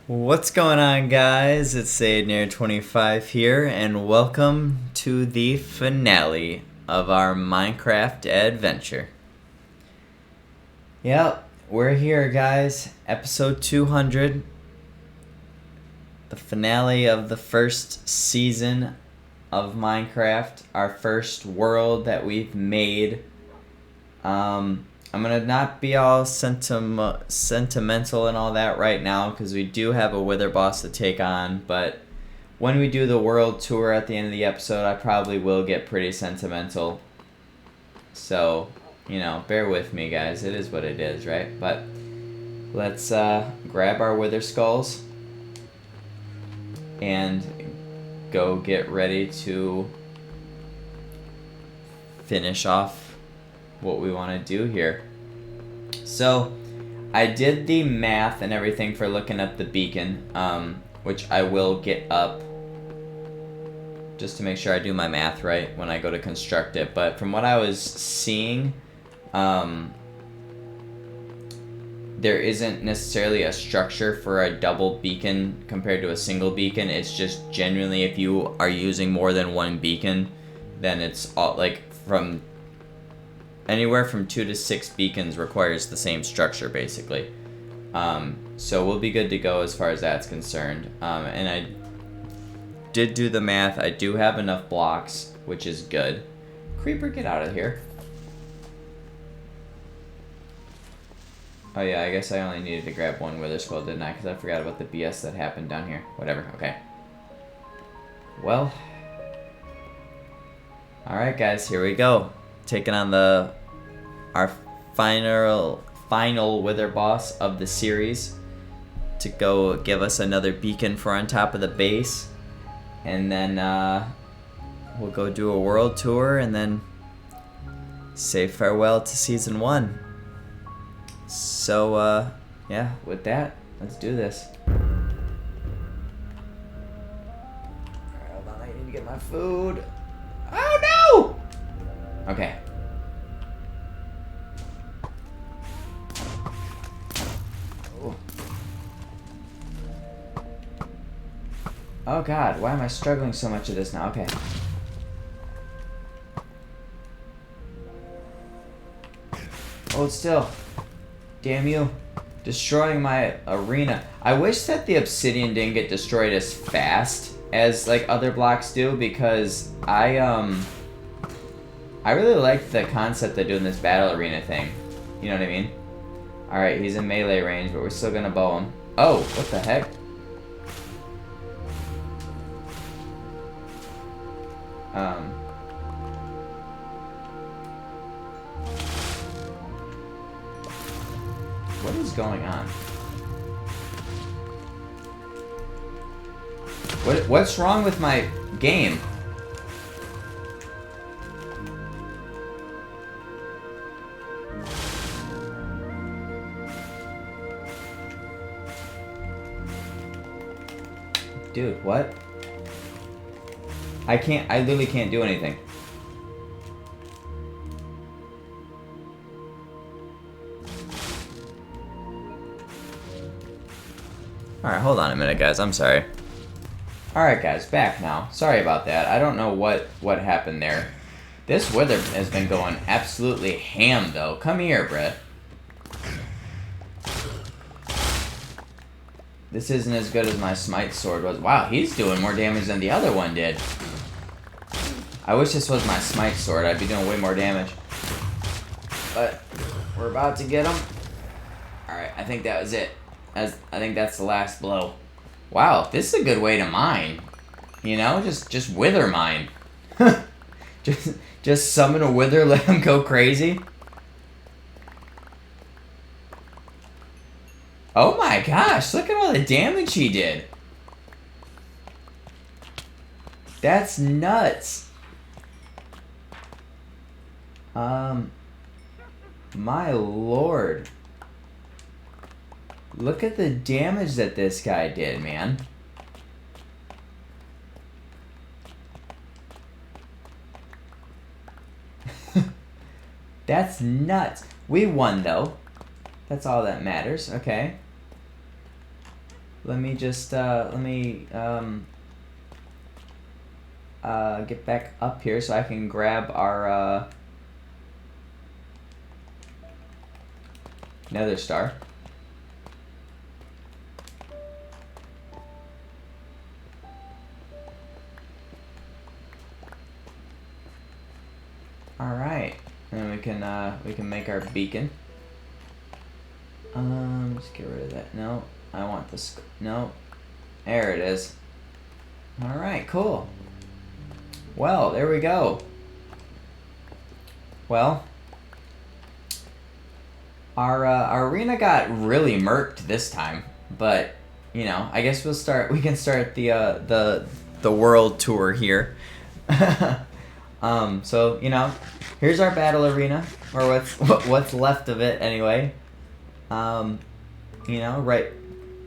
What's going on, guys? It's Saidnair25 here, and welcome to the finale of our Minecraft adventure. Yep, we're here, guys. Episode 200. The finale of the first season of Minecraft. Our first world that we've made. I'm gonna not be all sentimental and all that right now because we do have a Wither boss to take on, but when we do the world tour at the end of the episode, I probably will get pretty sentimental. So, bear with me, guys. It is what it is, right? But let's grab our Wither skulls and go get ready to finish off what we want to do here. So I did the math and everything for looking up the beacon, which I will get up just to make sure I do my math right when I go to construct it. But from what I was seeing, there isn't necessarily a structure for a double beacon compared to a single beacon. It's just genuinely if you are using more than one beacon, then it's all like from anywhere from 2 to 6 beacons requires the same structure, basically. So we'll be good to go as far as that's concerned. And I did do the math. I do have enough blocks, which is good. Creeper, get out of here. Oh yeah, I guess I only needed to grab one Wither skull, didn't I? Because I forgot about the BS that happened down here. Whatever, okay. Well. Alright guys, here we go. Taking on our final Wither boss of the series to go give us another beacon for on top of the base, and then we'll go do a world tour and then say farewell to season 1. So yeah, with that, let's do this. Alright, hold on, I need to get my food. Oh no! Okay. Oh god, why am I struggling so much of this now? Okay. Hold still. Damn you. Destroying my arena. I wish that the obsidian didn't get destroyed as fast as like other blocks do, because I really like the concept of doing this battle arena thing. You know what I mean? Alright, he's in melee range, but we're still gonna bow him. Oh, what the heck? What is going on? What's wrong with my game? Dude, what? I literally can't do anything. Alright, hold on a minute, guys. I'm sorry. Alright, guys. Back now. Sorry about that. I don't know what happened there. This Wither has been going absolutely ham, though. Come here, Brett. This isn't as good as my smite sword was. Wow, he's doing more damage than the other one did. I wish this was my smite sword. I'd be doing way more damage. But we're about to get him. Alright, I think that was it. I think that's the last blow. Wow, this is a good way to mine. You know, just Wither mine. just summon a Wither, let him go crazy. Oh my gosh, look at all the damage he did. That's nuts. My lord. Look at the damage that this guy did, man. That's nuts. We won, though. That's all that matters, okay. let me just get back up here so I can grab our Nether Star. All right, and we can make our beacon. Just get rid of that. No, I want this. No, there it is. All right, cool. Well, there we go. Well, our arena got really murked this time, but you know, I guess we can start the world tour here. So you know, here's our battle arena, or what's left of it anyway. You know,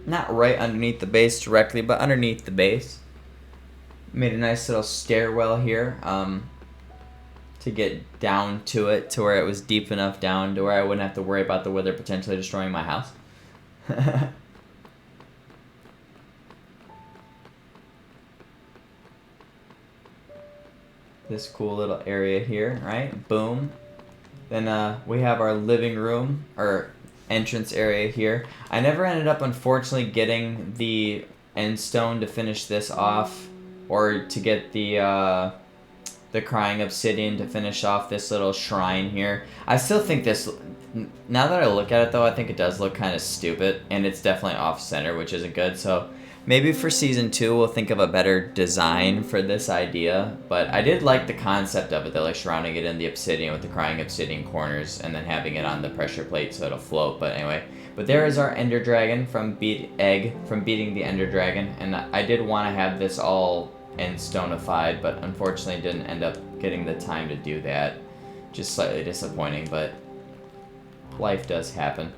not right underneath the base directly, but underneath the base. Made a nice little stairwell here, to get down to it, to where it was deep enough down to where I wouldn't have to worry about the wither potentially destroying my house. This cool little area here, right? Boom. Then we have our living room, or entrance area here. I never ended up, unfortunately, getting the end stone to finish this off, or to get the crying obsidian to finish off this little shrine here. I still think this, now that I look at it though, I think it does look kind of stupid, and it's definitely off-center, which isn't good, so maybe for Season 2 we'll think of a better design for this idea, but I did like the concept of it, though, like surrounding it in the obsidian with the crying obsidian corners, and then having it on the pressure plate so it'll float, but anyway. But there is our Ender Dragon from beating the Ender Dragon, and I did want to have this all end stonified, but unfortunately didn't end up getting the time to do that. Just slightly disappointing, but life does happen.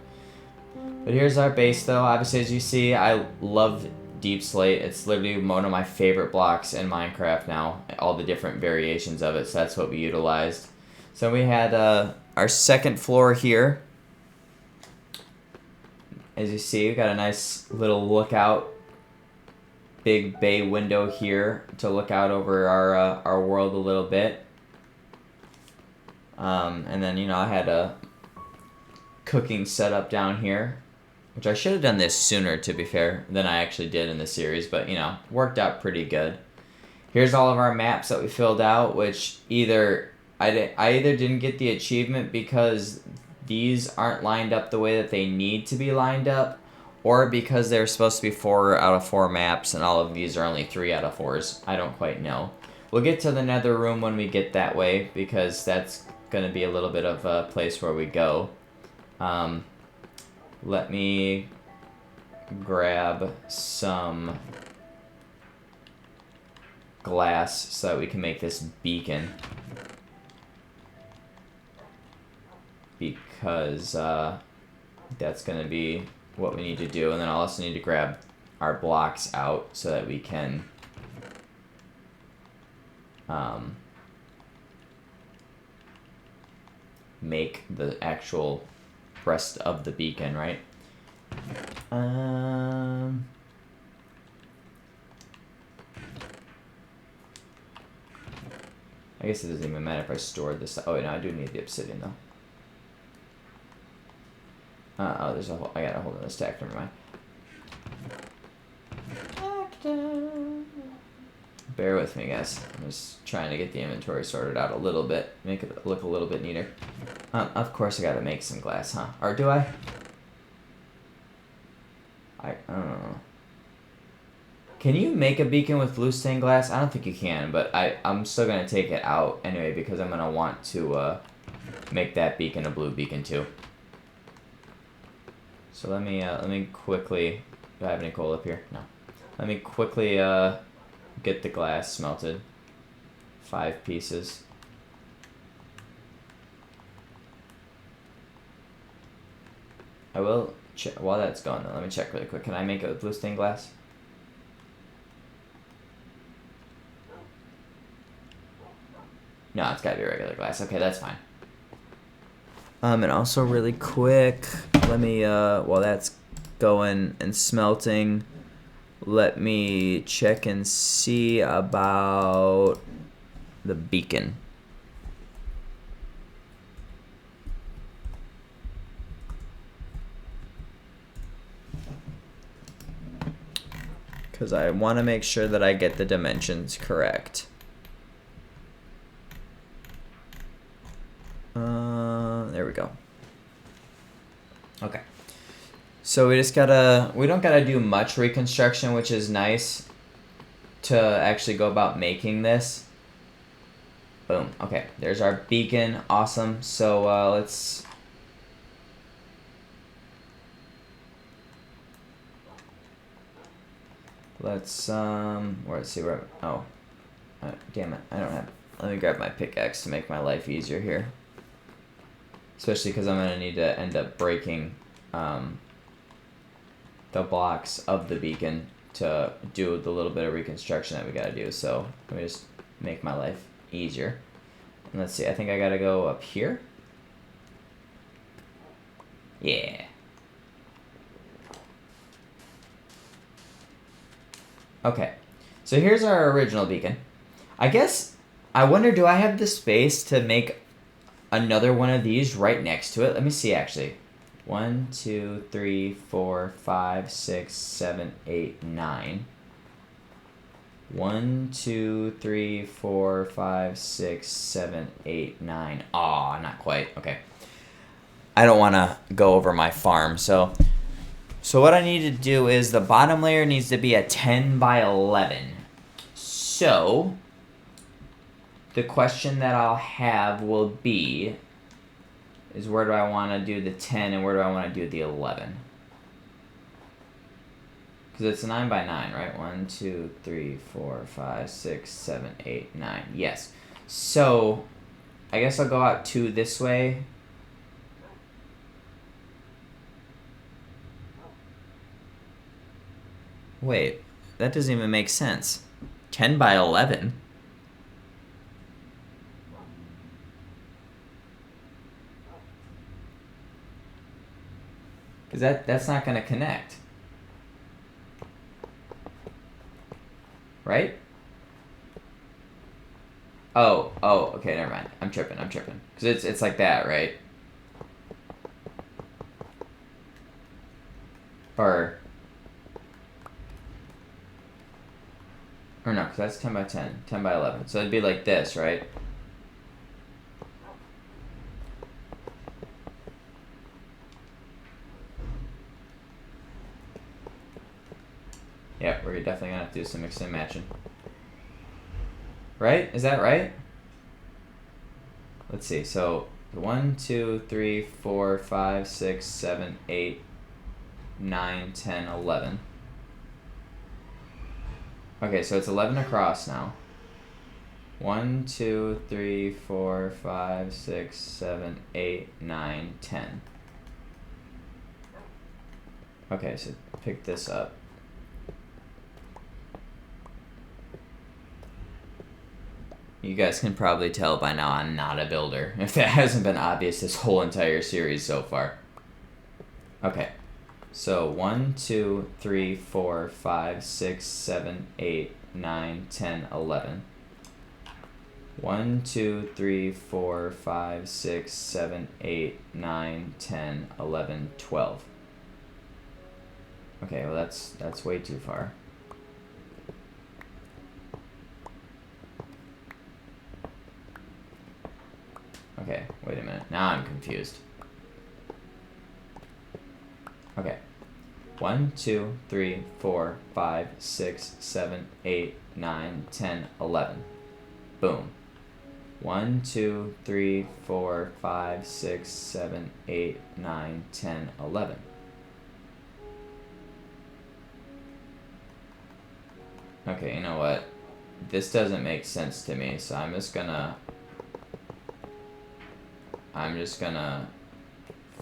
But here's our base though. Obviously, as you see, I love Deep Slate. It's literally one of my favorite blocks in Minecraft now. All the different variations of it, so that's what we utilized. So we had our second floor here. As you see, we got a nice little lookout. Big bay window here to look out over our world a little bit. And then, you know, I had a cooking setup down here, which I should have done this sooner, to be fair, than I actually did in the series, but, you know, worked out pretty good. Here's all of our maps that we filled out, which I either didn't get the achievement because these aren't lined up the way that they need to be lined up, or because they're supposed to be 4 out of 4 maps, and all of these are only 3 out of 4s. I don't quite know. We'll get to the nether room when we get that way, because that's going to be a little bit of a place where we go. Let me grab some glass so that we can make this beacon. Because that's going to be what we need to do, and then I'll also need to grab our blocks out so that we can make the actual rest of the beacon, right? I guess it doesn't even matter if I store this. Oh, no, I do need the obsidian though. Oh, there's a whole. I gotta hold on this stack. Never mind. Bear with me, guys. I'm just trying to get the inventory sorted out a little bit, make it look a little bit neater. Of course, I gotta make some glass, huh? Or do I? I don't know. Can you make a beacon with blue stained glass? I don't think you can, but I'm still gonna take it out anyway because I'm gonna want to make that beacon a blue beacon too. So let me quickly. Do I have any coal up here? No. Let me quickly get the glass smelted. 5 pieces. I will check while that's going though. Let me check really quick. Can I make it with blue stained glass? No, it's gotta be regular glass. Okay, that's fine. And also really quick, let me while that's going and smelting, Let me check and see about the beacon. Because I want to make sure that I get the dimensions correct. There we go. Okay. So we don't gotta do much reconstruction, which is nice to actually go about making this. Boom. Okay, there's our beacon. Awesome. So let's see where. Oh, damn it! I don't have. Let me grab my pickaxe to make my life easier here. Especially because I'm gonna need to end up breaking the blocks of the beacon to do the little bit of reconstruction that we gotta do. So let me just make my life easier. And let's see, I think I gotta go up here. Yeah. Okay, so here's our original beacon. I wonder, do I have the space to make another one of these right next to it? Let me see, actually. 1, 2, 3, 4, 5, 6, 7, 8, 9. 1, 2, 3, 4, 5, 6, 7, 8, 9. Aw, not quite. Okay. I don't want to go over my farm, so what I need to do is the bottom layer needs to be a 10 by 11. So the question that I'll have will be is where do I want to do the 10 and where do I want to do the 11? Because it's a 9 by 9, right? 1, 2, 3, 4, 5, 6, 7, 8, 9. Yes. So I guess I'll go out 2 this way. Wait, that doesn't even make sense. 10 by 11? Because that's not going to connect. Right? Oh, okay, never mind. I'm tripping. Because it's like that, right? Or no, because that's 10 by 10. 10 by 11. So it'd be like this, right? Yep, we're definitely going to have to do some mixing and matching. Right? Is that right? Let's see. So 1, 2, 3, 4, 5, 6, 7, 8, 9, 10, 11. Okay, so it's 11 across now. 1, 2, 3, 4, 5, 6, 7, 8, 9, 10. Okay, so pick this up. You guys can probably tell by now I'm not a builder, if that hasn't been obvious this whole entire series so far. Okay, so 1, 2, 3, 4, 5, 6, 7, 8, 9, 10, 11. 1, 2, 3, 4, 5, 6, 7, 8, 9, 10, 11, 12. Okay, well that's way too far. Okay, wait a minute. Now I'm confused. Okay. 1, 2, 3, 4, 5, 6, 7, 8, 9, 10, 11. Boom. 1, 2, 3, 4, 5, 6, 7, 8, 9, 10, 11. Okay, you know what? This doesn't make sense to me, so I'm just gonna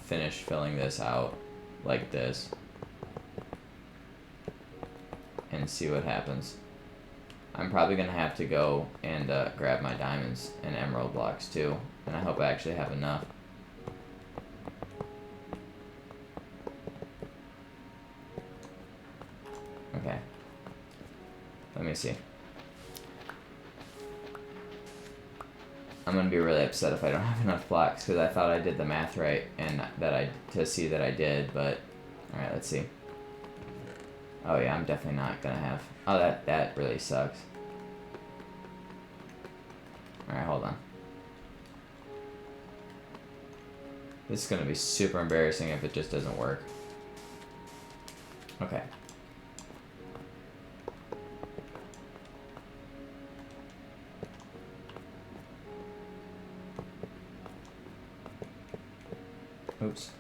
finish filling this out like this and see what happens. I'm probably gonna have to go and grab my diamonds and emerald blocks too, and I hope I actually have enough. Okay, Let me see. I'm gonna be really upset if I don't have enough blocks because I thought I did the math right and to see that I did, but alright, let's see. Oh yeah, I'm definitely not gonna have. Oh, that really sucks. Alright, hold on. This is gonna be super embarrassing if it just doesn't work. Okay. Oops.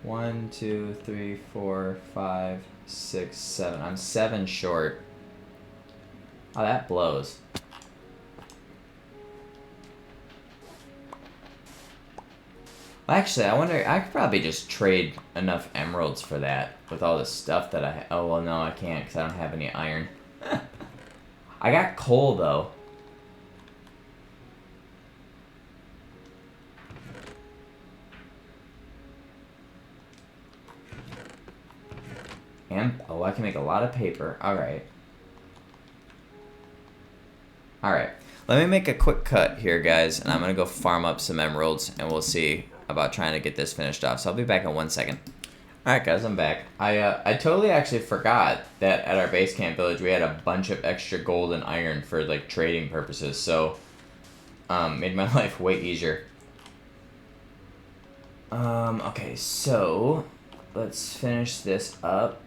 One, 2, 3, 4, 5, 6, 7. I'm 7 short. Oh, that blows. Actually, I wonder, I could probably just trade enough emeralds for that with all the stuff that I oh, well, no, I can't because I don't have any iron. I got coal, though. And, oh, I can make a lot of paper. Alright. Alright. Let me make a quick cut here, guys, and I'm going to go farm up some emeralds, and we'll see about trying to get this finished off. So I'll be back in 1 second. Alright, guys, I'm back. I totally actually forgot that at our base camp village we had a bunch of extra gold and iron for, like, trading purposes, so made my life way easier. Okay, so let's finish this up.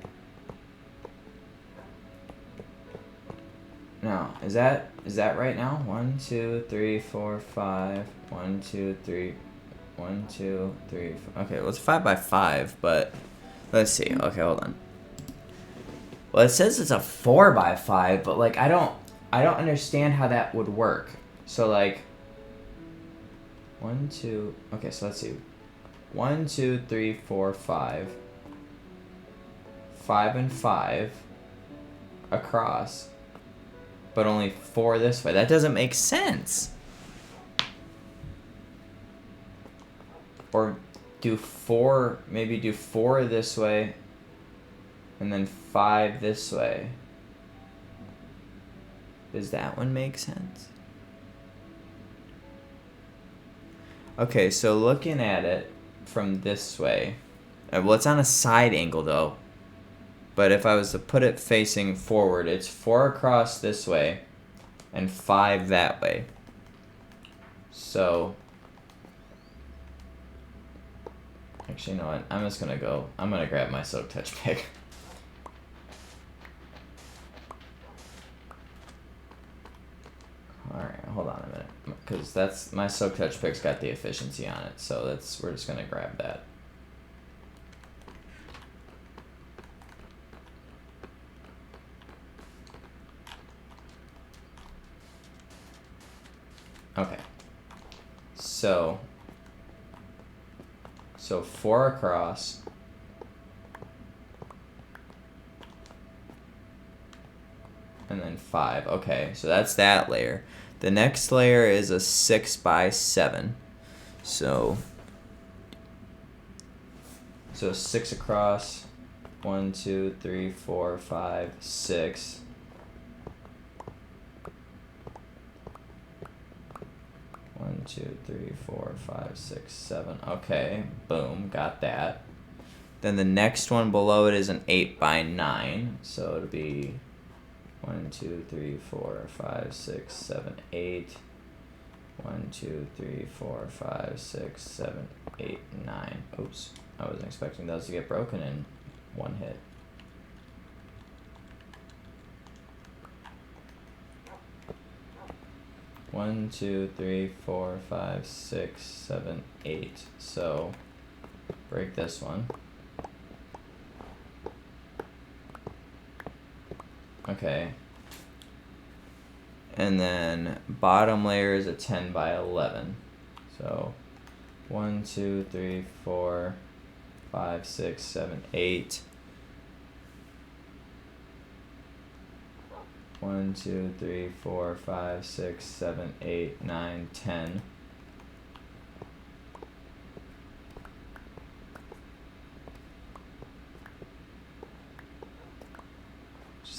No, is that right now? 1, 2, 3, 4, 5. 1, 2, 3. 1, 2, 3, 4. Okay, well, it's 5 by 5, but let's see. Okay, hold on. Well, it says it's a 4 by 5, but like I don't understand how that would work. So like 1, 2. Okay, so let's see. 1, 2, 3, 4, 5. 5 and 5 across, but only 4 this way. That doesn't make sense. Or do 4, maybe do 4 this way, and then 5 this way. Does that one make sense? Okay, so looking at it from this way, well, it's on a side angle though. But if I was to put it facing forward, it's 4 across this way and 5 that way. So, actually, you know what? I'm just gonna go. I'm gonna grab my Silk Touch pick. Alright, hold on a minute. Because that's my Silk Touch pick's got the efficiency on it, so we're just gonna grab that. Okay. So 4 across. And then 5. Okay, so that's that layer. The next layer is a 6 by 7. So 6 across. 1, 2, 3, 4, 5, 6. 1, 2, 3, 4, 5, 6, 7. Okay, boom, got that. Then the next one below it is an 8 by 9. So it'll be 1, 2, 3, 4, 5, 6, 7, 8. 1, 2, 3, 4, 5, 6, 7, 8, 9. Oops, I wasn't expecting those to get broken in one hit. One, 2, 3, 4, 5, 6, 7, 8. So break this one. Okay. And then bottom layer is a 10 by 11. So 1, 2, 3, 4, 5, 6, 7, 8. 1, 2, 3, 4, 5, 6, 7, 8, 9, 10.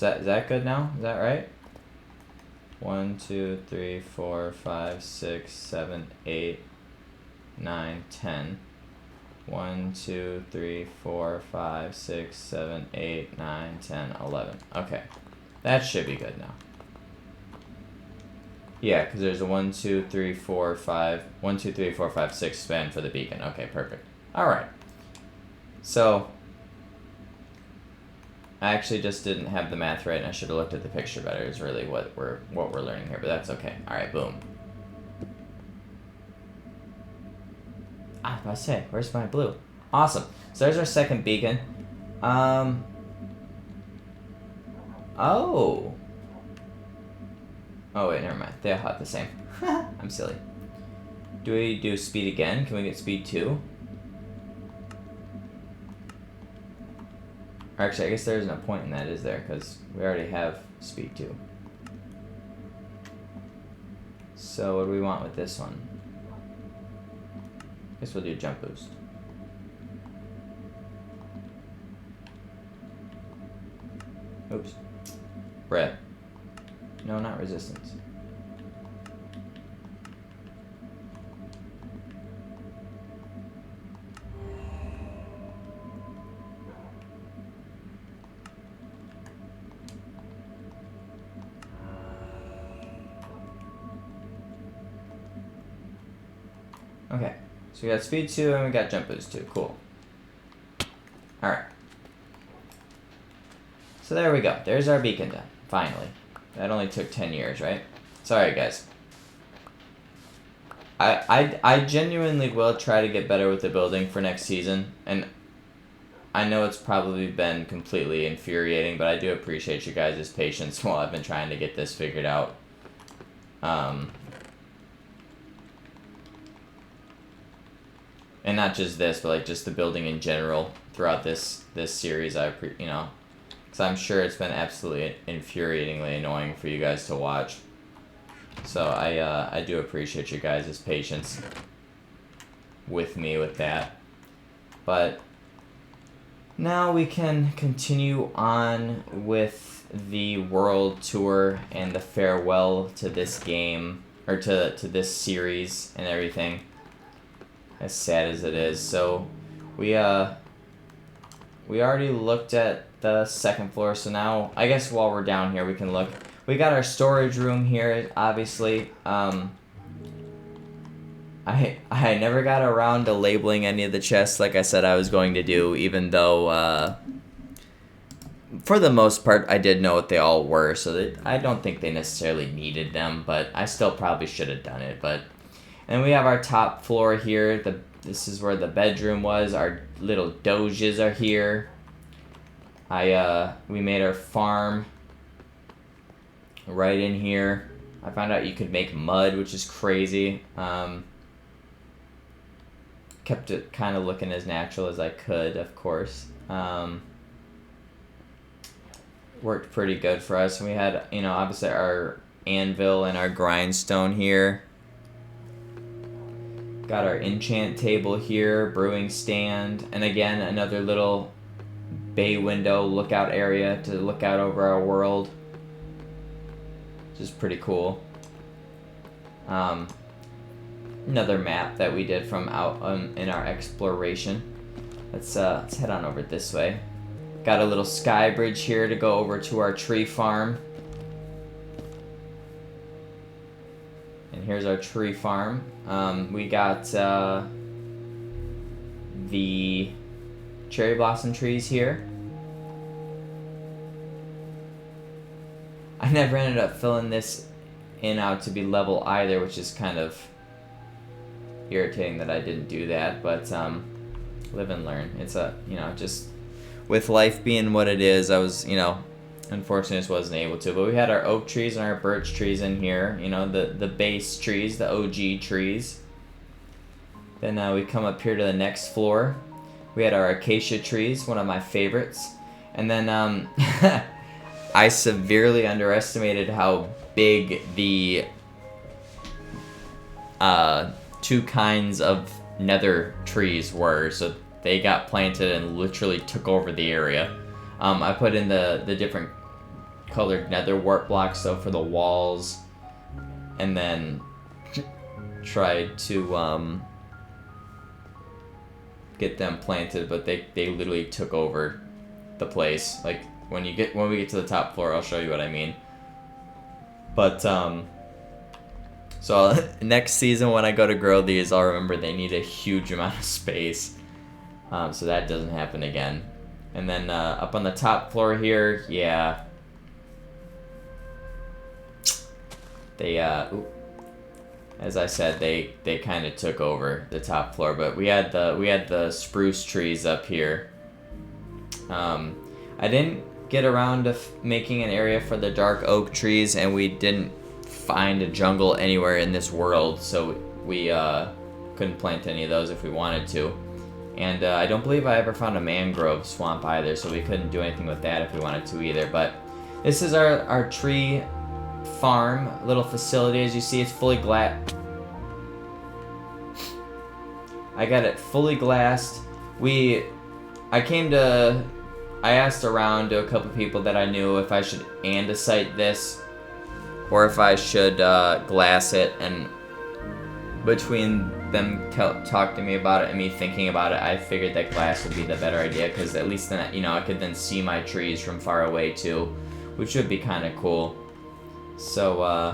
Is that good now? Is that right? 1, 2, 3, 4, 5, 6, 7, 8, 9, 10. 1, 2, 3, 4, 5, 6, 7, 8, 9, 10, 11. Okay. That should be good now. Yeah, because there's a 1, 2, 3, 4, 5, 1, 2, 3, 4, 5, 6 span for the beacon. Okay, perfect. Alright. So, I actually just didn't have the math right, and I should have looked at the picture better, is really what we're learning here, but that's okay. Alright, boom. I say, where's my blue? Awesome. So there's our second beacon. Oh. Oh wait, never mind. They all have the same. I'm silly. Do we do speed again? Can we get speed 2? Or actually, I guess there isn't a point in that, is there? Because we already have speed 2. So what do we want with this one? I guess we'll do jump boost. Oops. Red. No, not resistance. Okay. So we got speed 2 and we got jump boost 2. Cool. Alright. So there we go. There's our beacon done. Finally. That only took 10 years, right? Sorry, guys. I genuinely will try to get better with the building for next season. And I know it's probably been completely infuriating, but I do appreciate you guys' patience while I've been trying to get this figured out. And not just this, but like just the building in general throughout this series. Because I'm sure it's been absolutely infuriatingly annoying for you guys to watch. So I do appreciate you guys' patience with me with that. But now we can continue on with the world tour and the farewell to this game, or to this series and everything. As sad as it is. So we already looked at the second floor, so now I guess while we're down here we can look. We got our storage room here, obviously. I never got around to labeling any of the chests like I said I was going to do, even though for the most part I did know what they all were, so I don't think they necessarily needed them, but I still probably should have done it. And we have our top floor here. This is where the bedroom was. Our little doges are here. We made our farm right in here. I found out you could make mud, which is crazy. Kept it kind of looking as natural as I could, of course. Worked pretty good for us. And we had, obviously our anvil and our grindstone here. Got our enchant table here, brewing stand, and again, another little bay window lookout area to look out over our world, which is pretty cool. Another map that we did from out in our exploration. Let's head on over this way. Got a little sky bridge here to go over to our tree farm. And here's our tree farm. We got the cherry blossom trees here. I never ended up filling this out to be level either, which is kind of irritating that I didn't do that, but live and learn. It's just with life being what it is, I was, unfortunately just wasn't able to. But we had our oak trees and our birch trees in here, the base trees, the OG trees. Then we come up here to the next floor. We had our acacia trees, one of my favorites. And then I severely underestimated how big the two kinds of nether trees were. So they got planted and literally took over the area. I put in the different colored nether wart blocks though for the walls, and then tried to get them planted, but they literally took over the place. Like when we get to the top floor, I'll show you what I mean. But so next season when I go to grow these, I'll remember they need a huge amount of space, so that doesn't happen again. And then up on the top floor here, yeah, they as I said, they kind of took over the top floor. But we had the spruce trees up here. I didn't get around to making an area for the dark oak trees, and we didn't find a jungle anywhere in this world, so we couldn't plant any of those if we wanted to. And I don't believe I ever found a mangrove swamp either, so we couldn't do anything with that if we wanted to either. But this is our tree farm, little facility. As you see, it's fully glass. I got it fully glassed. I asked around to a couple people that I knew if I should andesite this or if I should glass it, and between them talk to me about it and me thinking about it, I figured that glass would be the better idea, because at least then, you know, I could then see my trees from far away too, which would be kind of cool. So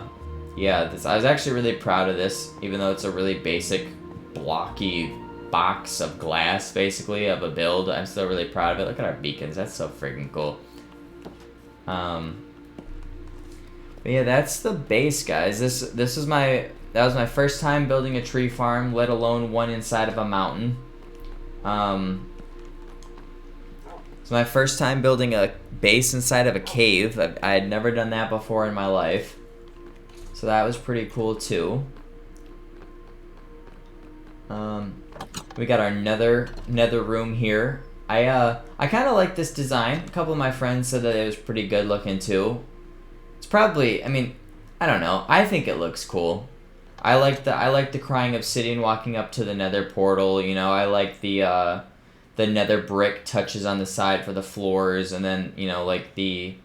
yeah, I was actually really proud of this, even though it's a really basic blocky box of glass basically of a build. I'm still really proud of it. Look at our beacons, that's so freaking cool. But yeah, that's the base, guys. That was my first time building a tree farm, let alone one inside of a mountain. It's my first time building a base inside of a cave. I had never done that before in my life, so that was pretty cool too. We got our nether room here. I kind of like this design. A couple of my friends said that it was pretty good looking too. It's probably, I mean, I don't know. I think it looks cool. I like the crying obsidian walking up to the nether portal. You know, I like the nether brick touches on the side for the floors, and then, you know, like the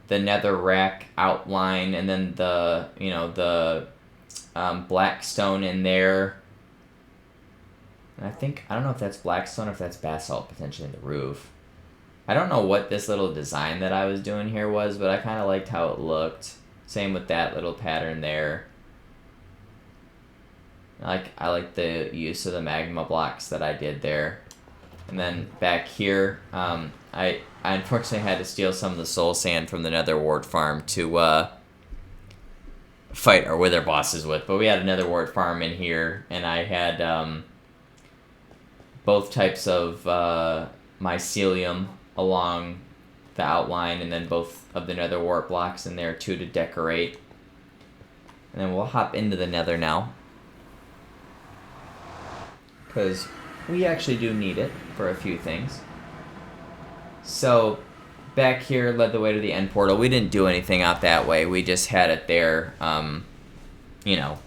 nether rack outline, and then the black stone in there. And I don't know if that's blackstone or if that's basalt potentially in the roof. I don't know what this little design that I was doing here was, but I kind of liked how it looked. Same with that little pattern there. I like the use of the magma blocks that I did there. And then back here, I unfortunately had to steal some of the soul sand from the nether wart farm to fight our wither bosses with. But we had a nether wart farm in here, and I had both types of mycelium along the outline, and then both of the nether wart blocks in there too to decorate. And then we'll hop into the nether now, because we actually do need it for a few things. So back here led the way to the end portal. We didn't do anything out that way. We just had it there, you know,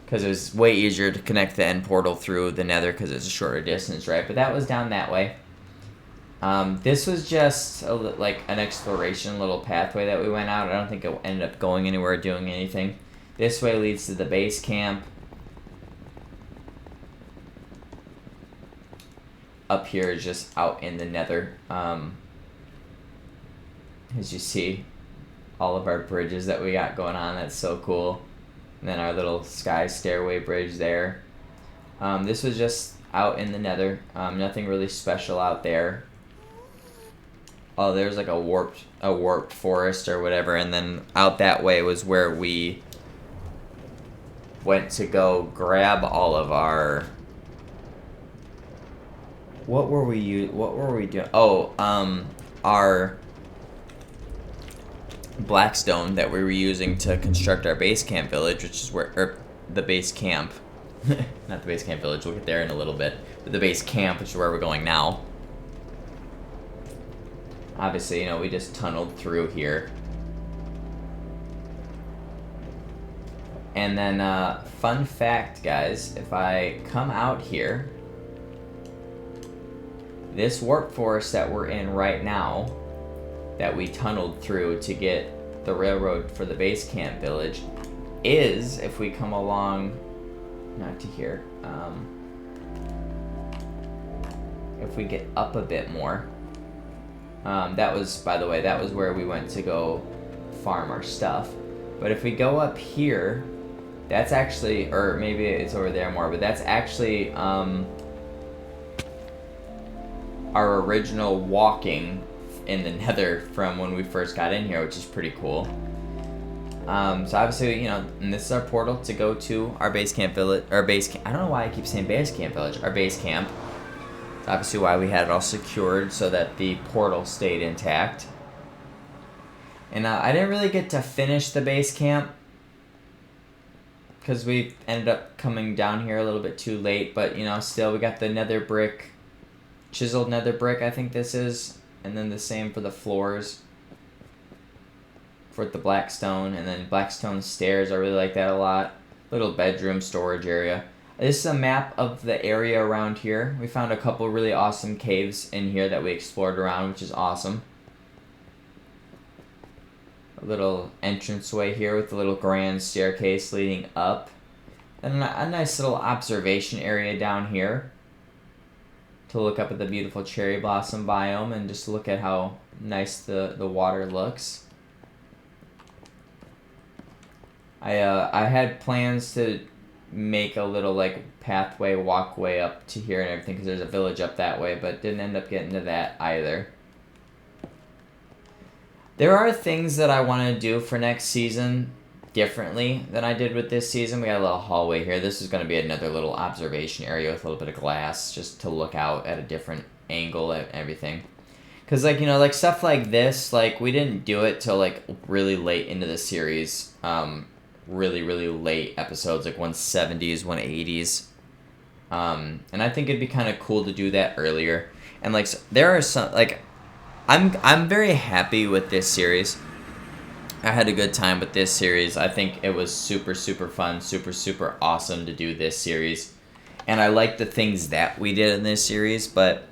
because it was way easier to connect the end portal through the nether because it's a shorter distance, right? But that was down that way. This was just like an exploration little pathway that we went out. I don't think it ended up going anywhere or doing anything. This way leads to the base camp. Up here is just out in the nether. As you see, all of our bridges that we got going on, that's so cool. And then our little sky stairway bridge there. This was just out in the nether. Nothing really special out there. Oh, there's like a warped forest or whatever, and then out that way was where we went to go grab all of our... What were we doing? Oh, our blackstone that we were using to construct our base camp village, which is where, the base camp, not the base camp village, we'll get there in a little bit, but the base camp, which is where we're going now. Obviously, you know, we just tunneled through here. And then, fun fact, guys, if I come out here, this warp forest that we're in right now that we tunneled through to get the railroad for the base camp village is, if we come along, not to here, if we get up a bit more, that was, by the way, that was where we went to go farm our stuff. But if we go up here, that's actually, or maybe it's over there more, but that's actually our original walking in the Nether from when we first got in here, which is pretty cool. So obviously, you know, and this is our portal to go to our base camp village, I don't know why I keep saying base camp village, our base camp. Obviously why we had it all secured so that the portal stayed intact. And I didn't really get to finish the base camp because we ended up coming down here a little bit too late, but you know, still we got the nether brick, chiseled nether brick, I think this is, and then the same for the floors for the black stone, and then black stone stairs, I really like that a lot. Little bedroom storage area. This is a map of the area around here. We found a couple really awesome caves in here that we explored around, which is awesome. A little entranceway here with a little grand staircase leading up. And a nice little observation area down here to look up at the beautiful cherry blossom biome and just look at how nice the water looks. I had plans to make a little like pathway, walkway up to here and everything because there's a village up that way, but didn't end up getting to that either. There are things that I want to do for next season differently than I did with this season. We got a little hallway here. This is going to be another little observation area with a little bit of glass just to look out at a different angle and everything. Because, like, you know, like stuff like this, like, we didn't do it till, like, really late into the series. Really, really late episodes, like 170s, 180s. And I think it'd be kind of cool to do that earlier. And, like, there are some, like, I'm very happy with this series. I had a good time with this series. I think it was super, super fun, super, super awesome to do this series. And I like the things that we did in this series, but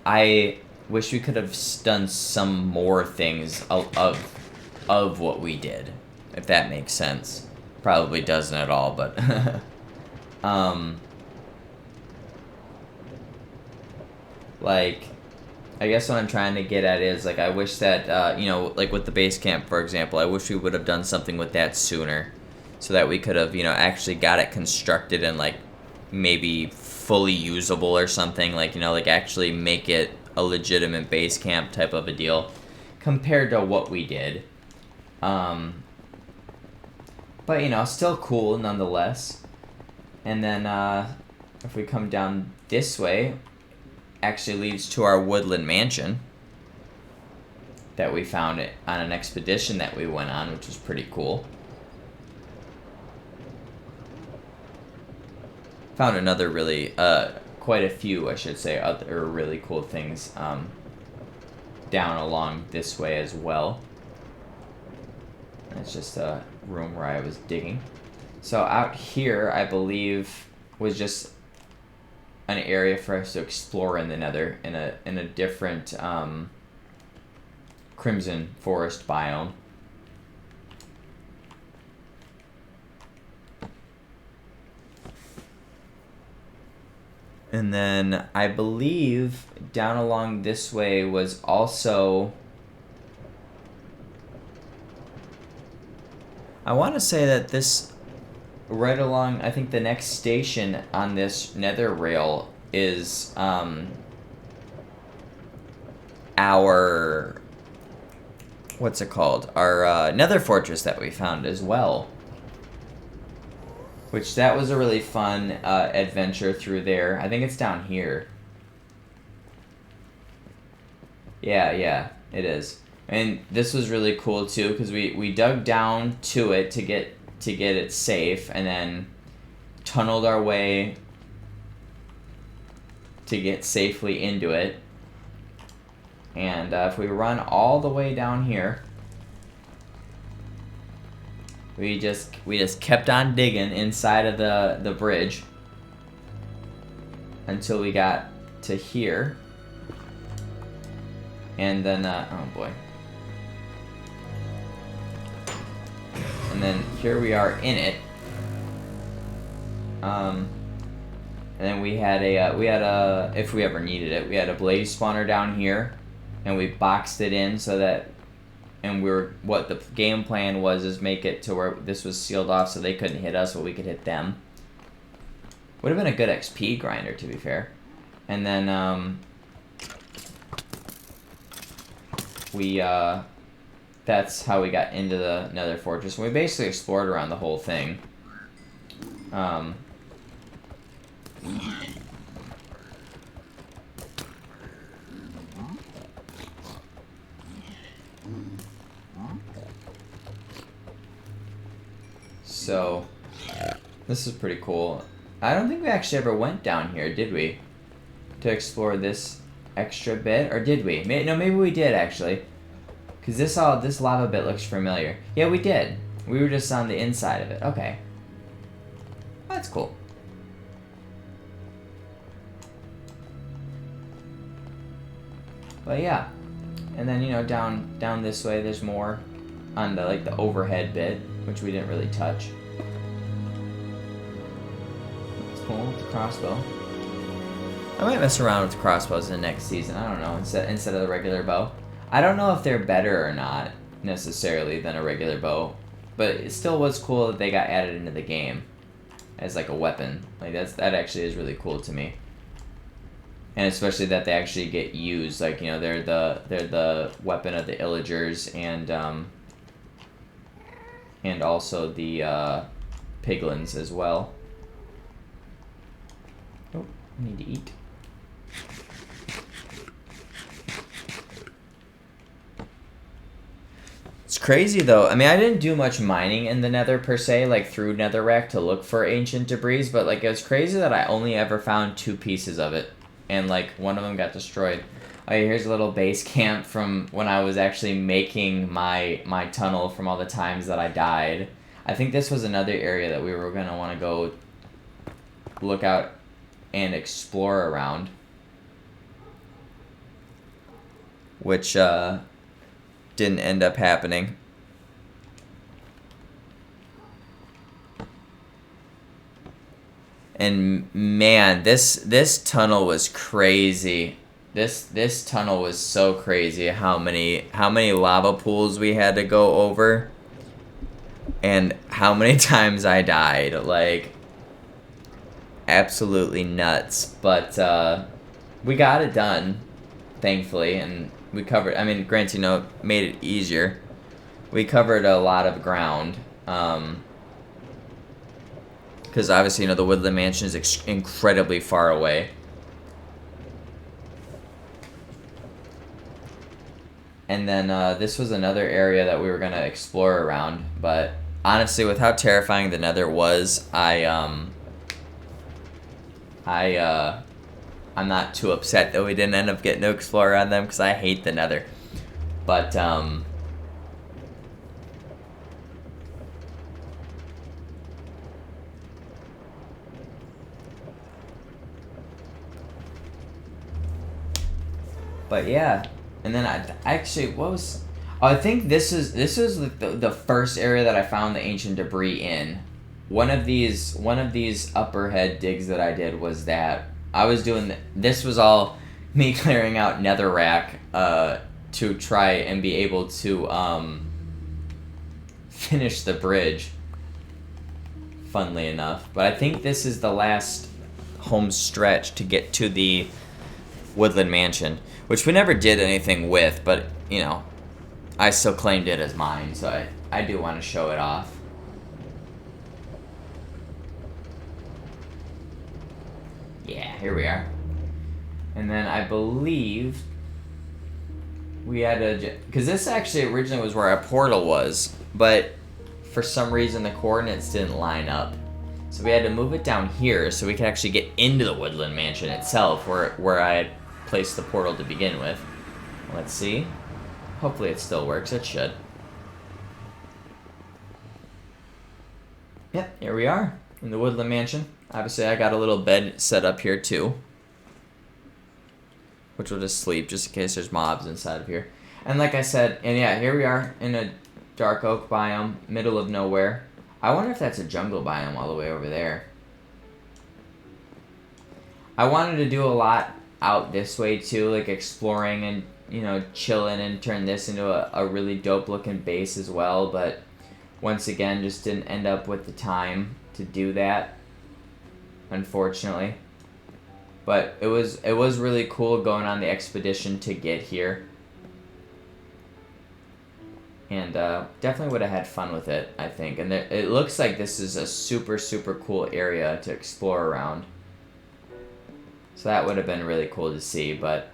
I wish we could have done some more things of what we did, if that makes sense. Probably doesn't at all, but like, I guess what I'm trying to get at is, like, I wish that, you know, like with the base camp, for example, I wish we would have done something with that sooner so that we could have, you know, actually got it constructed and, like, maybe fully usable or something, like, you know, like actually make it a legitimate base camp type of a deal compared to what we did. But, you know, still cool nonetheless. And then if we come down this way, actually leads to our woodland mansion that we found it on an expedition that we went on, which was pretty cool. Found another really, quite a few, I should say, other really cool things down along this way as well. It's just a room where I was digging. So out here, I believe, was just an area for us to explore in the Nether in a different Crimson Forest biome. And then I believe down along this way was also, I want to say that this, right along, I think the next station on this nether rail is our, what's it called? Our nether fortress that we found as well. Which, that was a really fun adventure through there. I think it's down here. Yeah, it is. And this was really cool too, because we dug down to it to get it safe, and then tunneled our way to get safely into it. And if we run all the way down here, we just kept on digging inside of the bridge until we got to here. And then, oh boy. And then here we are in it. And then we had a if we ever needed it, we had a blaze spawner down here, and we boxed it in so that, and what the game plan was is make it to where this was sealed off so they couldn't hit us, but we could hit them. Would have been a good XP grinder, to be fair. And then that's how we got into the Nether Fortress. We basically explored around the whole thing. So, this is pretty cool. I don't think we actually ever went down here, did we? To explore this extra bit, or did we? No, maybe we did actually. Cause this lava bit looks familiar. Yeah, we did. We were just on the inside of it. Okay, that's cool. But yeah, and then down this way, there's more on the overhead bit, which we didn't really touch. It's cool with the crossbow. I might mess around with the crossbows in the next season. I don't know, instead of the regular bow. I don't know if they're better or not necessarily than a regular bow, but it still was cool that they got added into the game as like a weapon. Like that actually is really cool to me. And especially that they actually get used, like they're the weapon of the Illagers and also the piglins as well. Oh, I need to eat. It's crazy though. I mean, I didn't do much mining in the Nether per se, like through Netherrack to look for ancient debris, but like it was crazy that I only ever found 2 pieces of it. And like one of them got destroyed. Oh, here's a little base camp from when I was actually making my tunnel from all the times that I died. I think this was another area that we were gonna want to go look out and explore around, which didn't end up happening. And man, this tunnel was crazy. This tunnel was so crazy. How many lava pools we had to go over, and how many times I died. Like absolutely nuts. But we got it done, thankfully, and we covered. I mean, granted, made it easier. We covered a lot of ground. Because obviously, the Woodland Mansion is incredibly far away. And then this was another area that we were going to explore around. But honestly, with how terrifying the Nether was, I'm not too upset that we didn't end up getting to explore around them, because I hate the Nether. But But yeah, and then I think this is the first area that I found the ancient debris in. One of these upper head digs that I did was that I was doing this was all me clearing out Netherrack to try and be able to finish the bridge. Funnily enough, but I think this is the last home stretch to get to the Woodland Mansion, which we never did anything with, but I still claimed it as mine, so I do want to show it off. Yeah, here we are. And then I believe we had because this actually originally was where our portal was, but for some reason the coordinates didn't line up. So we had to move it down here so we could actually get into the Woodland Mansion itself, where I had placed the portal to begin with. Let's see. Hopefully it still works. It should. Yep, here we are in the Woodland Mansion. Obviously I got a little bed set up here too, which will just sleep just in case there's mobs inside of here. And like I said, and yeah, here we are in a dark oak biome, middle of nowhere. I wonder if that's a jungle biome all the way over there. I wanted to do a lot out this way too, like exploring and, you know, chilling and turn this into a really dope looking base as well, but once again just didn't end up with the time to do that, unfortunately. But it was really cool going on the expedition to get here. And definitely would have had fun with it, I think. And it looks like this is a super, super cool area to explore around. So that would have been really cool to see, but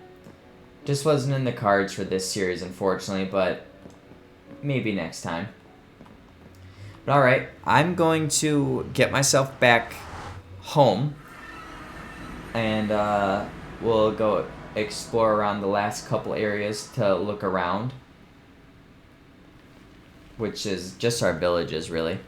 just wasn't in the cards for this series, unfortunately, but maybe next time. But alright, I'm going to get myself back home, and we'll go explore around the last couple areas to look around, which is just our villages, really.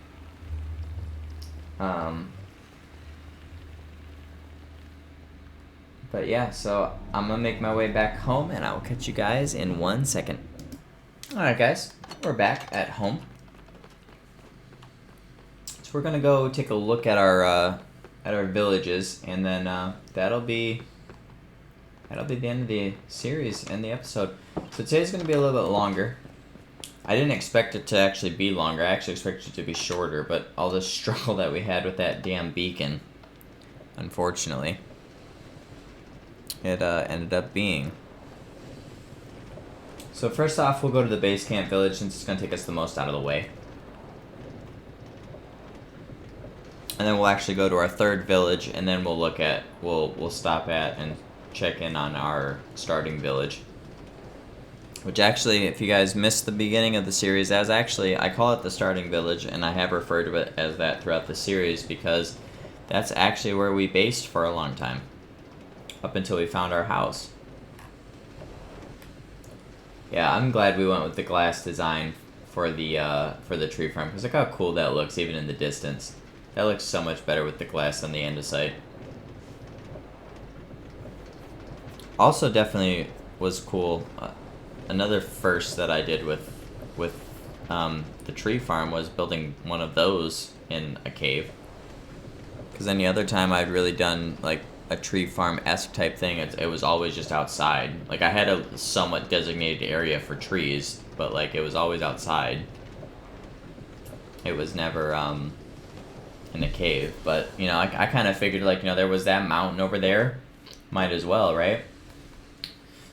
But yeah, so I'm going to make my way back home, and I will catch you guys in 1 second. Alright guys, we're back at home. So we're going to go take a look at our villages, and then that'll be the end of the series and the episode. So today's going to be a little bit longer. I didn't expect it to actually be longer. I actually expected it to be shorter, but all the struggle that we had with that damn beacon, unfortunately, it ended up being. So first off, we'll go to the base camp village since it's going to take us the most out of the way. And then we'll actually go to our third village, and then we'll stop at and check in on our starting village. Which actually, if you guys missed the beginning of the series, I call it the starting village, and I have referred to it as that throughout the series because that's actually where we based for a long time. Up until we found our house. Yeah, I'm glad we went with the glass design for the tree farm, because look how cool that looks even in the distance. That looks so much better with the glass on the andesite. Also definitely was cool. Another first that I did with the tree farm was building one of those in a cave. Because any other time I'd really done like a tree farm-esque type thing, it was always just outside. Like I had a somewhat designated area for trees, but like it was always outside. It was never in a cave. But you know, I kind of figured like, you know, there was that mountain over there, might as well, right?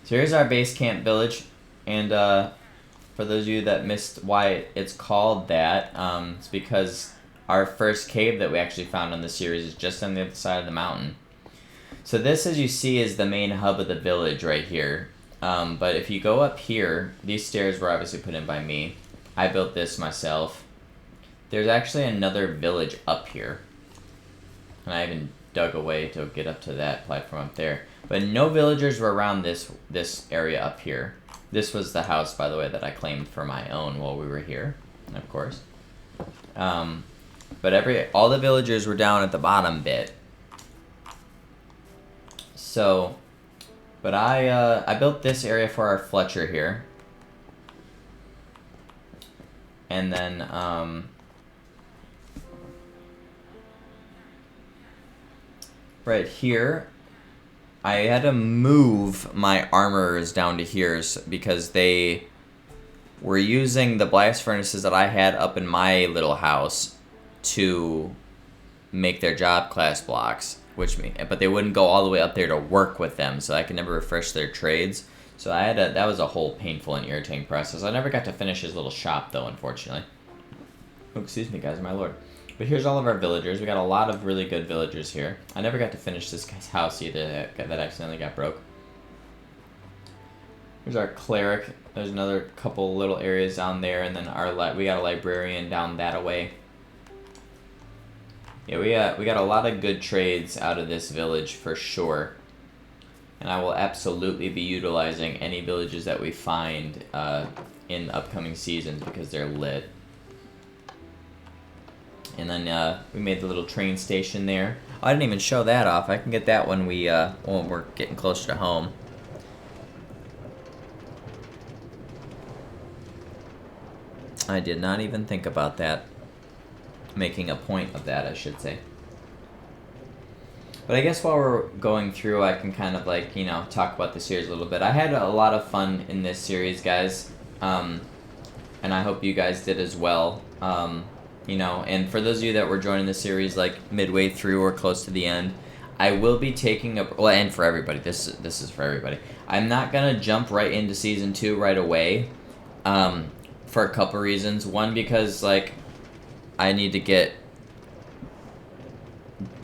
So here's our base camp village, and for those of you that missed why it's called that, it's because our first cave that we actually found on the series is just on the other side of the mountain. So this, as you see, is the main hub of the village right here. But if you go up here, these stairs were obviously put in by me. I built this myself. There's actually another village up here. And I even dug away to get up to that platform up there. But no villagers were around this area up here. This was the house, by the way, that I claimed for my own while we were here, of course. But all the villagers were down at the bottom bit. So, but I built this area for our Fletcher here. And then, right here, I had to move my armorers down to here because they were using the blast furnaces that I had up in my little house to make their job class blocks, but they wouldn't go all the way up there to work with them, so I could never refresh their trades. So that was a whole painful and irritating process. I never got to finish his little shop though, unfortunately. Oh, excuse me, guys, my lord. But here's all of our villagers. We got a lot of really good villagers here. I never got to finish this guy's house either. That accidentally got broke. Here's our cleric. There's another couple little areas down there, and then we got a librarian down that away. Yeah, we got a lot of good trades out of this village for sure. And I will absolutely be utilizing any villages that we find in upcoming seasons because they're lit. And then we made the little train station there. Oh, I didn't even show that off. I can get that when we're getting closer to home. I did not even think about that. Making a point of that, I should say. But I guess while we're going through, I can kind of like, talk about the series a little bit. I had a lot of fun in this series, guys. And I hope you guys did as well. And for those of you that were joining the series like midway through or close to the end, I will be taking and for everybody, this is for everybody. I'm not gonna jump right into season 2 right away, for a couple reasons. One, because like I need to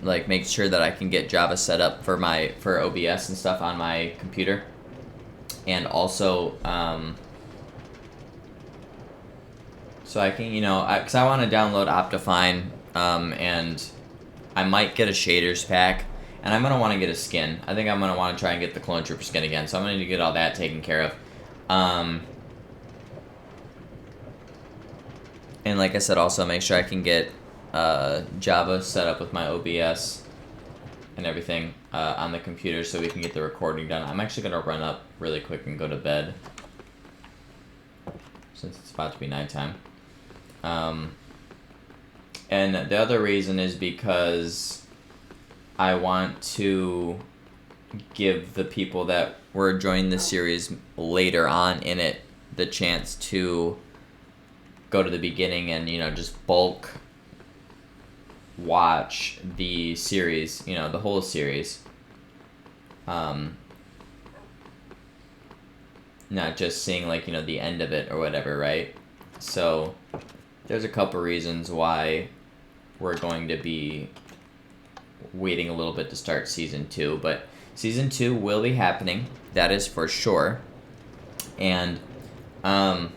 make sure that I can get Java set up for OBS and stuff on my computer, and also so I can because I want to download Optifine, and I might get a shaders pack. And I'm going to want to get a skin. I think I'm going to want to try and get the Clone Trooper skin again. So I'm going to need to get all that taken care of. And like I said, also make sure I can get Java set up with my OBS and everything on the computer so we can get the recording done. I'm actually going to run up really quick and go to bed since it's about to be nighttime. And the other reason is because I want to give the people that were joining the series later on in it the chance to go to the beginning and, just bulk watch the series, the whole series. Not just seeing, the end of it or whatever, right? So there's a couple reasons why we're going to be waiting a little bit to start season 2, but season 2 will be happening, that is for sure. And the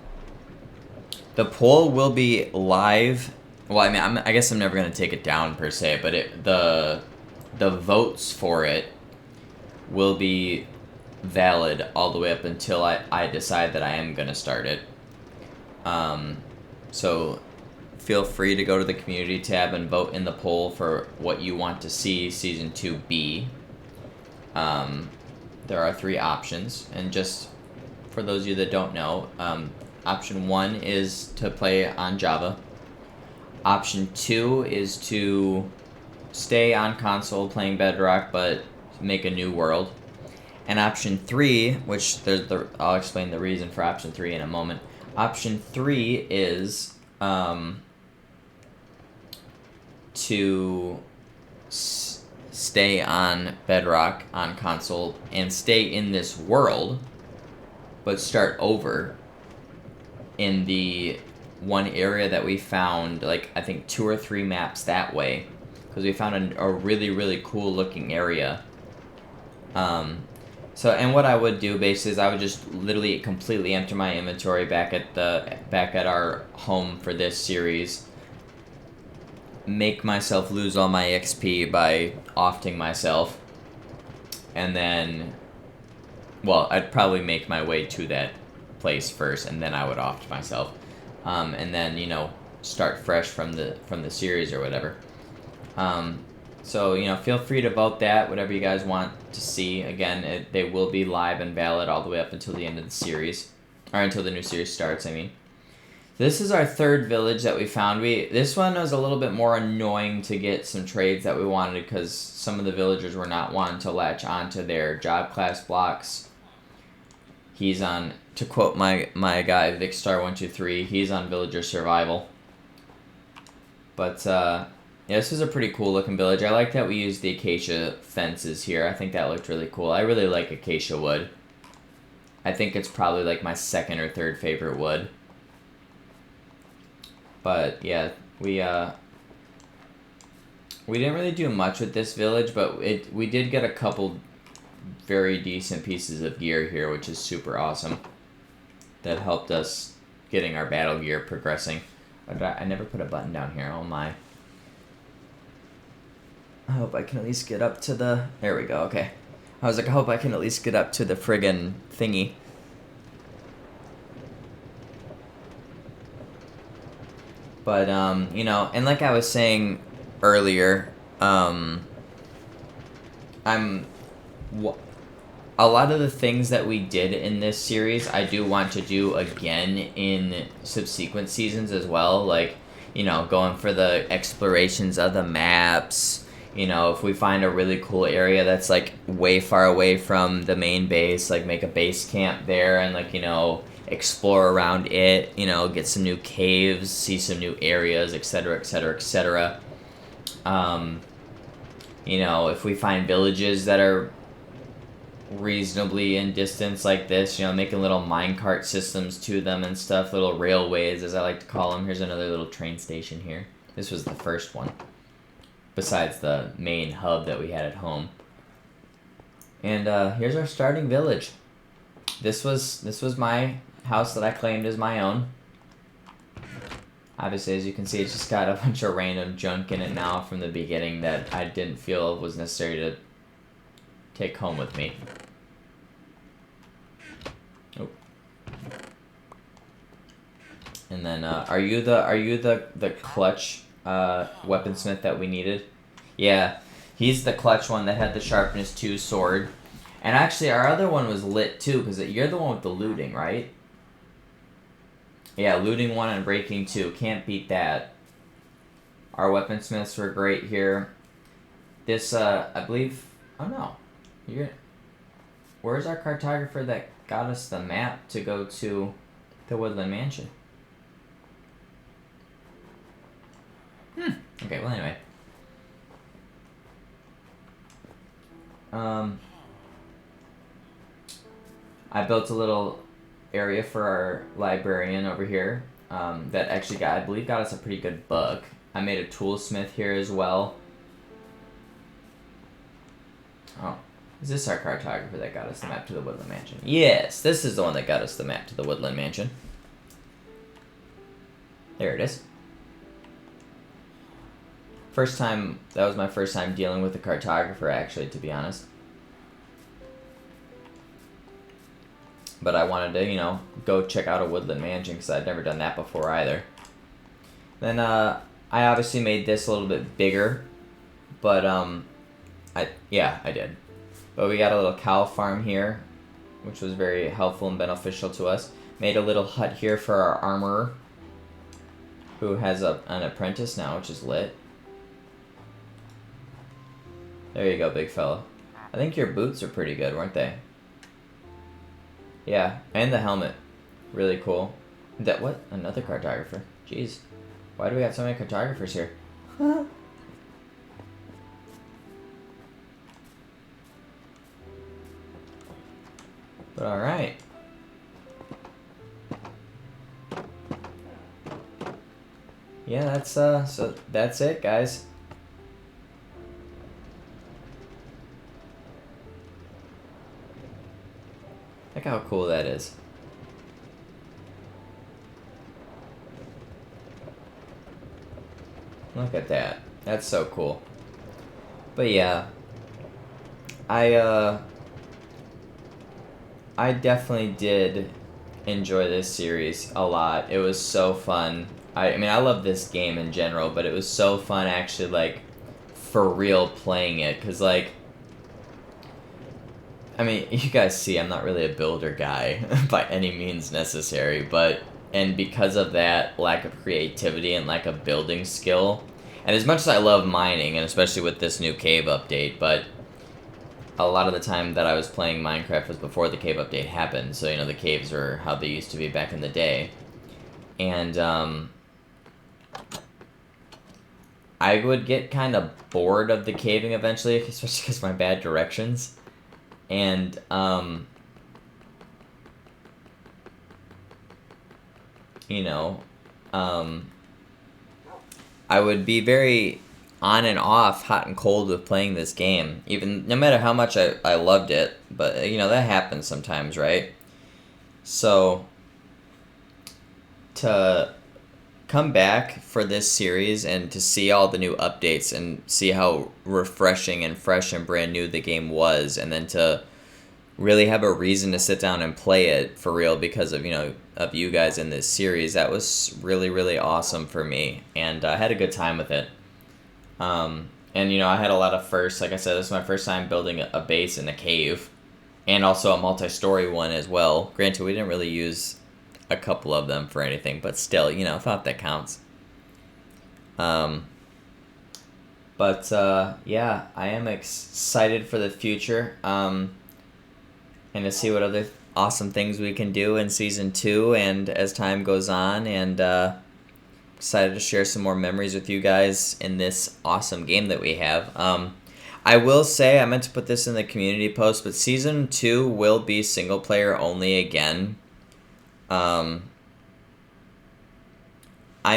poll will be live. Well, I mean, I guess I'm never going to take it down per se, but the votes for it will be valid all the way up until I decide that I am going to start it. So feel free to go to the community tab and vote in the poll for what you want to see season 2 be. There are 3 options, and just for those of you that don't know, option 1 is to play on Java. Option 2 is to stay on console playing Bedrock but make a new world. And option 3, which I'll explain the reason for option 3 in a moment. Option 3 is to stay on Bedrock on console and stay in this world, but start over in the one area that we found, I think 2 or 3 maps that way, because we found a really, really cool looking area. And what I would do basically is I would just literally completely empty my inventory back at our home for this series, make myself lose all my XP by offing myself, and then, I'd probably make my way to that place first, and then I would off myself, and then start fresh from the series or whatever. So feel free to vote that whatever you guys want to see. Again, they will be live and valid all the way up until the end of the series, or until the new series starts. I mean, this is our 3rd village that we found. This one was a little bit more annoying to get some trades that we wanted because some of the villagers were not wanting to latch onto their job class blocks. He's on, to quote my guy Vicstar123, he's on villager survival. But yeah, this is a pretty cool looking village. I like that we used the acacia fences here. I think that looked really cool. I really like acacia wood. I think it's probably like my 2nd or 3rd favorite wood. But yeah, we didn't really do much with this village, but we did get a couple very decent pieces of gear here, which is super awesome. That helped us getting our battle gear progressing. I never put a button down here. Oh my. I hope I can at least get up to the... There we go, okay. I was like, I hope I can at least get up to the friggin' thingy. But, and like I was saying earlier, a lot of the things that we did in this series, I do want to do again in subsequent seasons as well. Like, going for the explorations of the maps. If we find a really cool area that's like way far away from the main base, like make a base camp there and like, explore around it, get some new caves, see some new areas, etc., etc., etc. If we find villages that are reasonably in distance like this, making little minecart systems to them and stuff, little railways as I like to call them. Here's another little train station here. This was the first one, besides the main hub that we had at home. And here's our starting village. This was my house that I claimed as my own. Obviously, as you can see, it's just got a bunch of random junk in it now from the beginning that I didn't feel was necessary to take home with me. Oh. And then, are you the clutch weaponsmith that we needed? Yeah, he's the clutch one that had the sharpness 2 sword. And actually, our other one was lit too, because you're the one with the looting, right? Yeah, looting 1 and breaking 2. Can't beat that. Our weaponsmiths were great here. This, I believe... Oh, no. Where's our cartographer that got us the map to go to the Woodland Mansion? Okay, well, anyway. I built a little area for our librarian over here that actually I believe got us a pretty good book. I made a toolsmith here as well. Oh, is this our cartographer that got us the map to the Woodland Mansion? Yes, this is the one that got us the map to the Woodland Mansion. There it is. That was my first time dealing with a cartographer, actually, to be honest. But I wanted to, go check out a Woodland Mansion because I'd never done that before either. Then I obviously made this a little bit bigger, but I did. But we got a little cow farm here, which was very helpful and beneficial to us. Made a little hut here for our armorer, who has an apprentice now, which is lit. There you go, big fella. I think your boots are pretty good, weren't they? Yeah, and the helmet. Really cool. What? Another cartographer. Jeez. Why do we have so many cartographers here? But alright. Yeah, that's it, guys. Look how cool that is. Look at that. That's so cool. But yeah, I definitely did enjoy this series a lot. It was so fun. I mean, I love this game in general, but it was so fun actually, like, for real playing it. Because, like, I mean, you guys see I'm not really a builder guy by any means necessary, and because of that lack of creativity and lack of building skill, and as much as I love mining, and especially with this new cave update, but a lot of the time that I was playing Minecraft was before the cave update happened, so, the caves were how they used to be back in the day. And, I would get kind of bored of the caving eventually, especially because of my bad directions. And, I would be very on and off, hot and cold with playing this game, even no matter how much I loved it, but, that happens sometimes, right? So, to come back for this series and to see all the new updates and see how refreshing and fresh and brand new the game was, and then to really have a reason to sit down and play it for real because of of you guys in this series, that was really, really awesome for me, and I had a good time with it. And I had a lot of firsts. Like I said, this is my first time building a base in a cave, and also a multi-story one as well. Granted, we didn't really use a couple of them for anything, but still, thought that counts. Yeah, I am excited for the future, and to see what other awesome things we can do in season 2 and as time goes on, and excited to share some more memories with you guys in this awesome game that we have. I will say, I meant to put this in the community post, but season 2 will be single player only again. I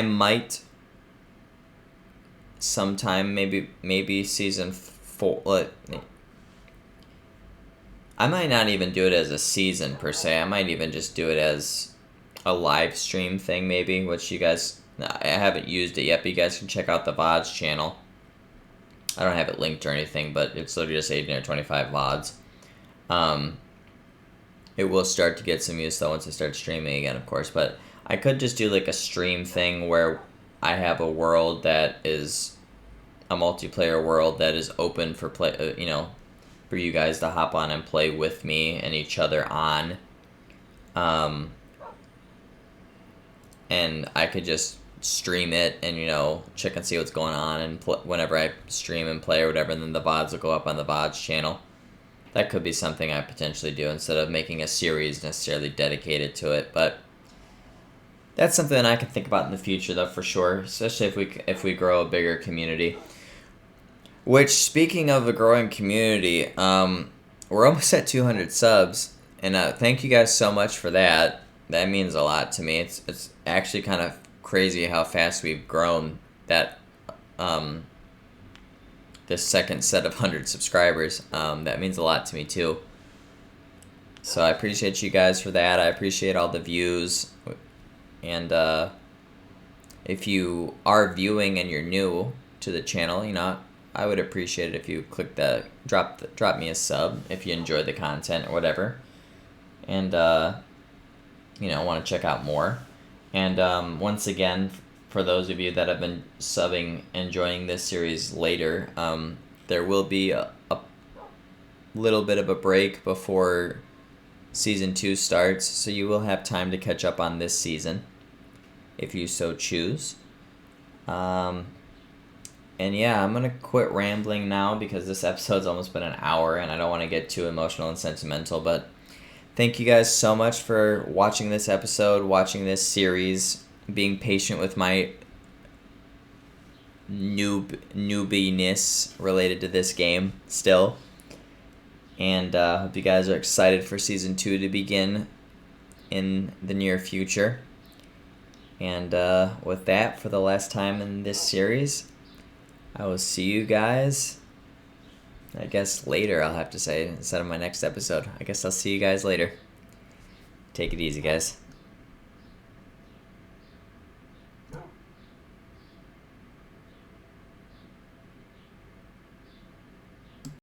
might sometime, maybe season 4. I might not even do it as a season per se. I might even just do it as a live stream thing, maybe, which you guys, I haven't used it yet, but you guys can check out the VODs channel. I don't have it linked or anything, but it's literally just 18 or 25 VODs. It will start to get some use though once I start streaming again, of course. But I could just do like a stream thing where I have a world that is a multiplayer world that is open for play. For you guys to hop on and play with me and each other on. And I could just stream it and check and see what's going on, and whenever I stream and play or whatever, and then the VODs will go up on the VODs channel. That could be something I potentially do instead of making a series necessarily dedicated to it, but that's something I can think about in the future though, for sure, especially if we grow a bigger community. Which, speaking of a growing community, we're almost at 200 subs, and thank you guys so much for that. That means a lot to me. It's actually kind of crazy how fast we've grown that this second set of 100 subscribers. That means a lot to me too. So I appreciate you guys for that. I appreciate all the views, and if you are viewing and you're new to the channel, I would appreciate it if you click drop me a sub if you enjoy the content or whatever, and want to check out more. And once again, for those of you that have been subbing and joining this series later, there will be a little bit of a break before season 2 starts, so you will have time to catch up on this season if you so choose. And yeah, I'm going to quit rambling now because this episode's almost been an hour and I don't want to get too emotional and sentimental, but thank you guys so much for watching this episode, watching this series, being patient with my newbiness related to this game still. And hope you guys are excited for Season 2 to begin in the near future. And with that, for the last time in this series, I will see you guys, I guess, later, I'll have to say, instead of my next episode. I guess I'll see you guys later. Take it easy, guys.